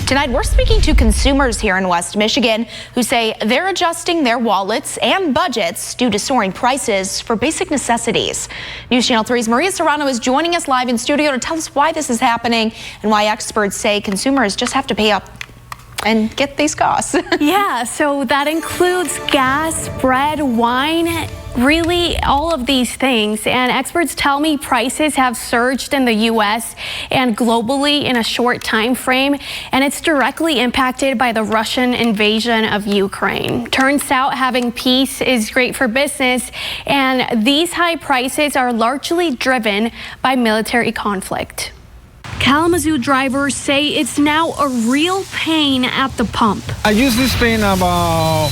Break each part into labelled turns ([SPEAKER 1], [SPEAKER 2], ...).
[SPEAKER 1] Tonight, we're speaking to consumers here in West Michigan who say they're adjusting their wallets and budgets due to soaring prices for basic necessities. News Channel 3's Maria Serrano is joining us live in studio to tell us why this is happening and why experts say consumers just have to pay up and get these costs.
[SPEAKER 2] Yeah, so that includes gas, bread, wine, really all of these things. And experts tell me prices have surged in the U.S. and globally in a short time frame, and it's directly impacted by the Russian invasion of Ukraine. Turns out having peace is great for business, and these high prices are largely driven by military conflict. Kalamazoo drivers say it's now a real pain at the pump.
[SPEAKER 3] I usually spend about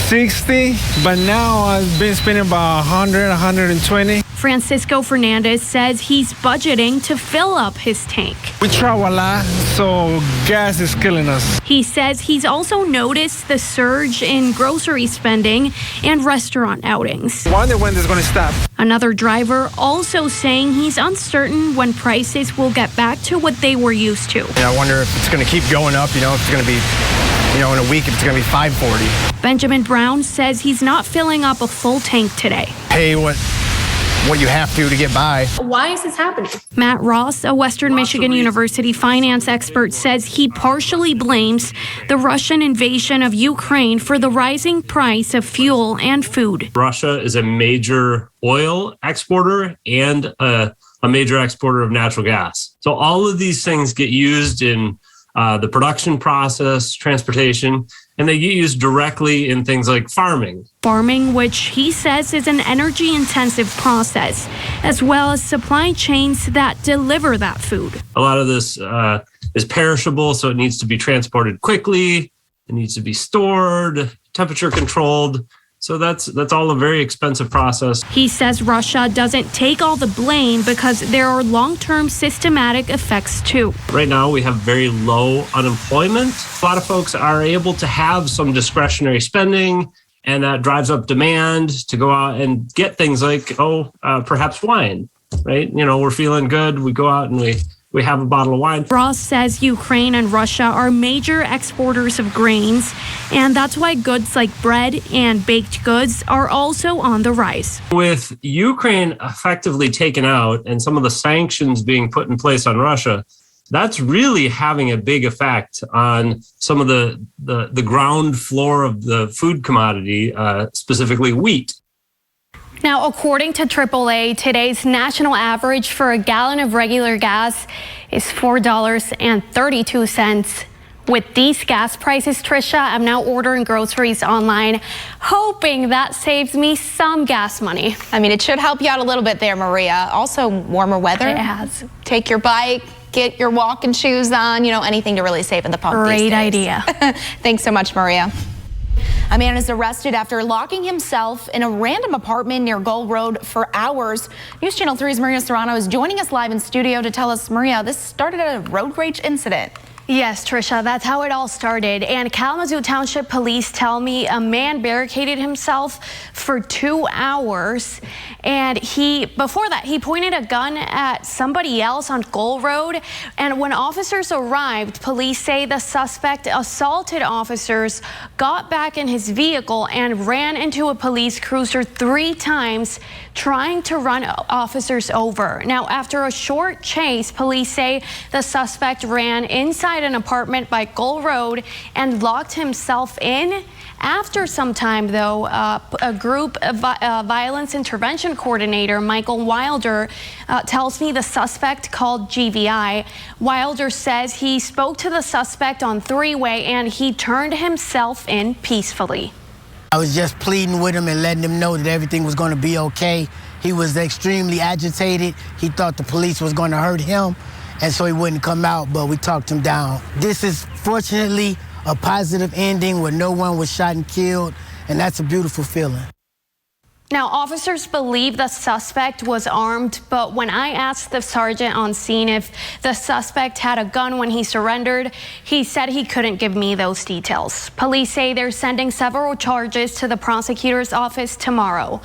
[SPEAKER 3] 60, but now I've been spending about 100, 120.
[SPEAKER 2] Francisco Fernandez says he's budgeting to fill up his tank.
[SPEAKER 3] We travel a lot, so gas is killing us.
[SPEAKER 2] He says he's also noticed the surge in grocery spending and restaurant outings.
[SPEAKER 3] Wonder when this is going to stop.
[SPEAKER 2] Another driver also saying he's uncertain when prices will get back to what they were used to.
[SPEAKER 4] I wonder if it's going to keep going up, if it's going to be, in a week, if it's going to be $5.40.
[SPEAKER 2] Benjamin Brown says he's not filling up a full tank today.
[SPEAKER 4] Pay what you have to get by.
[SPEAKER 2] Why is this happening? Matt Ross, a Western Michigan University finance expert, says he partially blames the Russian invasion of Ukraine for the rising price of fuel and food.
[SPEAKER 5] Russia is a major oil exporter and a major exporter of natural gas. So all of these things get used in the production process, transportation, and they get used directly in things like farming.
[SPEAKER 2] Farming, which he says is an energy-intensive process, as well as supply chains that deliver that food.
[SPEAKER 5] A lot of this is perishable, so it needs to be transported quickly. It needs to be stored, temperature controlled. So that's all a very expensive process.
[SPEAKER 2] He says Russia doesn't take all the blame because there are long-term systematic effects too.
[SPEAKER 5] Right now we have very low unemployment. A lot of folks are able to have some discretionary spending, and that drives up demand to go out and get things like, perhaps wine, right? We're feeling good. We go out and we have a bottle of wine.
[SPEAKER 2] Ross says Ukraine and Russia are major exporters of grains, and that's why goods like bread and baked goods are also on the rise.
[SPEAKER 5] With Ukraine effectively taken out and some of the sanctions being put in place on Russia, that's really having a big effect on some of the ground floor of the food commodity, specifically wheat.
[SPEAKER 2] Now, according to AAA, today's national average for a gallon of regular gas is $4.32. With these gas prices, Trisha, I'm now ordering groceries online, hoping that saves me some gas money.
[SPEAKER 1] I mean, it should help you out a little bit there, Maria. Also, warmer weather.
[SPEAKER 2] It has.
[SPEAKER 1] Take your bike, get your walking shoes on, anything to really save in the pump.
[SPEAKER 2] Great idea.
[SPEAKER 1] Thanks so much, Maria. A man is arrested after locking himself in a random apartment near Gull Road for hours. News Channel 3's Maria Serrano is joining us live in studio to tell us, Maria, this started at a road rage incident.
[SPEAKER 2] Yes, Trisha, that's how it all started. And Kalamazoo Township Police tell me a man barricaded himself for 2 hours. And before that, he pointed a gun at somebody else on Gull Road. And when officers arrived, police say the suspect assaulted officers, got back in his vehicle, and ran into a police cruiser 3 times, trying to run officers over. Now, after a short chase, police say the suspect ran inside an apartment by Gull Road and locked himself in. After some time, though, a group violence intervention coordinator, Michael Wilder, tells me the suspect called GVI. Wilder says he spoke to the suspect on three-way and he turned himself in peacefully.
[SPEAKER 6] I was just pleading with him and letting him know that everything was going to be okay. He was extremely agitated. He thought the police was going to hurt him, and so he wouldn't come out, but we talked him down. This is fortunately a positive ending where no one was shot and killed, and that's a beautiful feeling.
[SPEAKER 2] Now, officers believe the suspect was armed, but when I asked the sergeant on scene if the suspect had a gun when he surrendered, he said he couldn't give me those details. Police say they're sending several charges to the prosecutor's office tomorrow.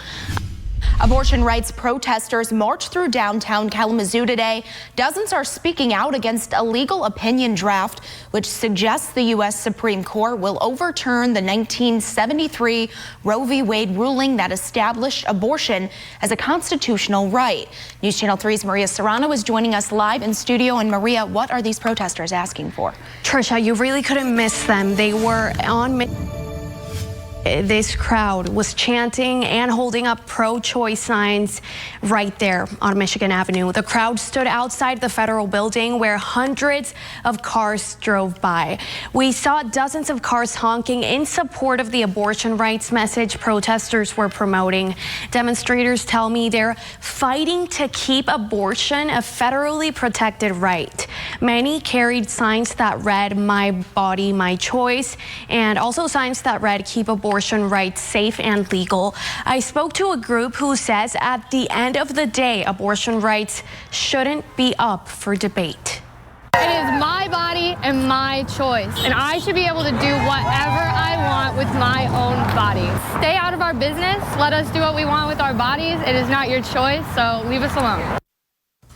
[SPEAKER 1] Abortion rights protesters marched through downtown Kalamazoo today. Dozens are speaking out against a legal opinion draft which suggests the U.S. Supreme Court will overturn the 1973 Roe v. Wade ruling that established abortion as a constitutional right. News Channel 3's Maria Serrano is joining us live in studio. And Maria, what are these protesters asking for?
[SPEAKER 2] Trisha, you really couldn't miss them. They were on. This crowd was chanting and holding up pro-choice signs right there on Michigan Avenue. The crowd stood outside the federal building where hundreds of cars drove by. We saw dozens of cars honking in support of the abortion rights message protesters were promoting. Demonstrators tell me they're fighting to keep abortion a federally protected right. Many carried signs that read "My body, my choice," and also signs that read "Keep abortion rights safe and legal." I spoke to a group who says at the end of the day, abortion rights shouldn't be up for debate.
[SPEAKER 7] It is my body and my choice, and I should be able to do whatever I want with my own body. Stay out of our business. Let us do what we want with our bodies. It is not your choice, so leave us alone.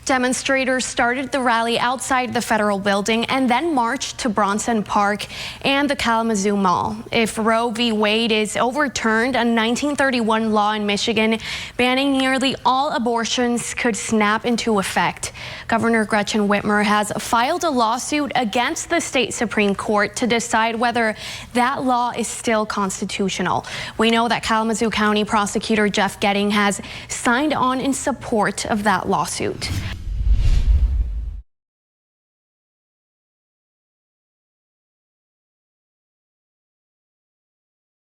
[SPEAKER 2] Demonstrators started the rally outside the federal building and then marched to Bronson Park and the Kalamazoo Mall. If Roe v. Wade is overturned, a 1931 law in Michigan banning nearly all abortions could snap into effect. Governor Gretchen Whitmer has filed a lawsuit against the state Supreme Court to decide whether that law is still constitutional. We know that Kalamazoo County Prosecutor Jeff Getting has signed on in support of that lawsuit.